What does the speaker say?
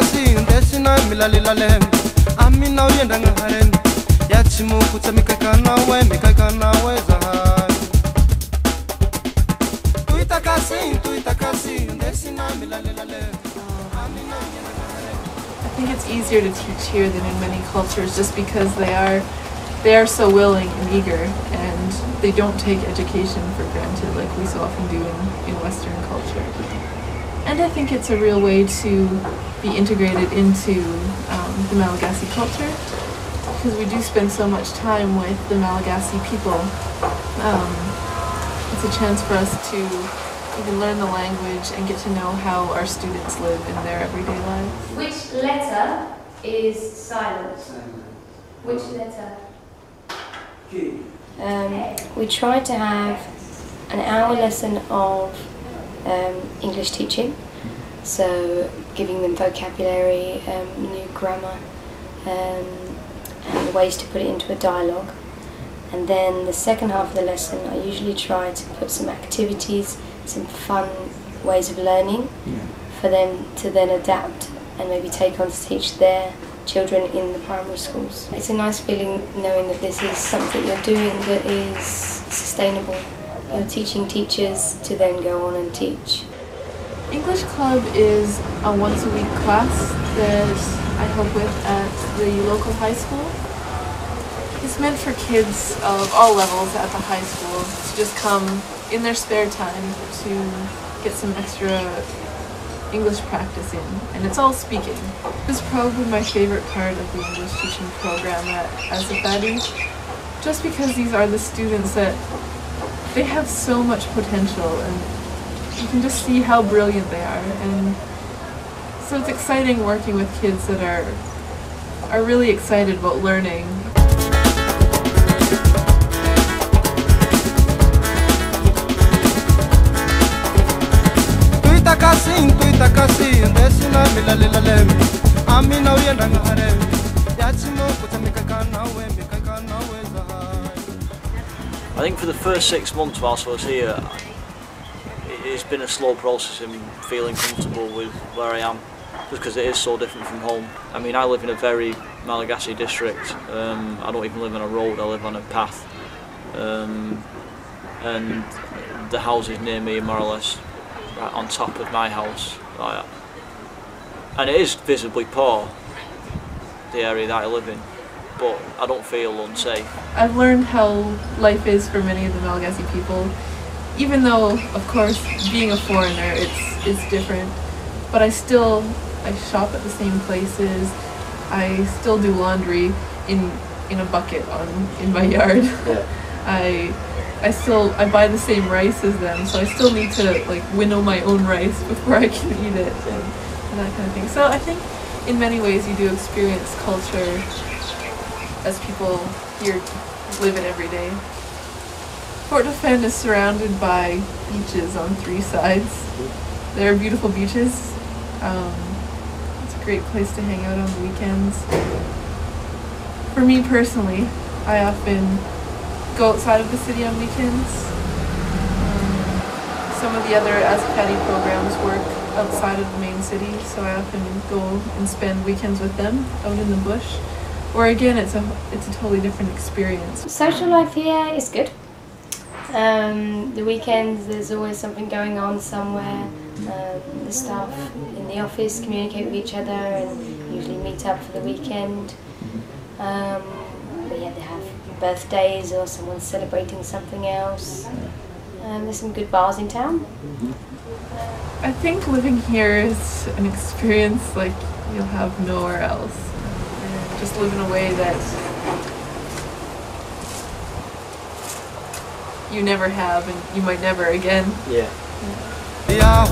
kasi ndesina milalilalem amina uyenda ngaharen yachimu kutsamikakana we zahan tuitakasi ndesina milalilalem amina uyenda ngaharen. I think it's easier to teach here than in many cultures just because they are so willing and eager, and they don't take education for granted like we so often do in Western culture. And I think it's a real way to be integrated into the Malagasy culture, because we do spend so much time with the Malagasy people. It's a chance for us to even learn the language and get to know how our students live in their everyday lives. Which letter is silent? Which letter? We try to have an hour lesson of English teaching, so giving them vocabulary, new grammar, and ways to put it into a dialogue. And then the second half of the lesson, I usually try to put some activities, some fun ways of learning for them to then adapt and maybe take on to teach their children in the primary schools. It's a nice feeling knowing that this is something you're doing that is sustainable. You're teaching teachers to then go on and teach. English Club is a once-a-week class that I help with at the local high school. It's meant for kids of all levels at the high school to just come in their spare time to get some extra English practice in, and it's all speaking. This is probably my favorite part of the English teaching program at Azafady, just because these are the students that they have so much potential, and you can just see how brilliant they are, and so it's exciting working with kids that are really excited about learning. Tuitakasi ndesina milalilalem amina uyenda ngaharen yachimu kutsamikakana we zahan. I think for the first 6 months whilst I was here, it's been a slow process in feeling comfortable with where I am, just because it is so different from home. I mean, I live in a very Malagasy district. I don't even live on a road, I live on a path. And the houses near me are more or less right on top of my house. And it is visibly poor, the area that I live in, but I don't feel unsafe. I've learned how life is for many of the Malagasy people, even though, of course, being a foreigner, it's different. But I shop at the same places. I still do laundry in a bucket in my yard. Yeah. I buy the same rice as them, so I still need to like winnow my own rice before I can eat it and that kind of thing. So I think in many ways you do experience culture as people here live it every day. Fort Dauphin is surrounded by beaches on 3 sides. There are beautiful beaches. It's a great place to hang out on the weekends. For me personally, I often go outside of the city on weekends. Some of the other Azafady programs work outside of the main city, so I often go and spend weekends with them out in the bush. Or again, it's a totally different experience. Social life here is good. The weekends there's always something going on somewhere. The staff in the office communicate with each other and usually meet up for the weekend. But yeah, they have birthdays or someone's celebrating something else. There's some good bars in town. I think living here is an experience like you'll have nowhere else. Just live in a way that you never have and you might never again. Yeah. Yeah.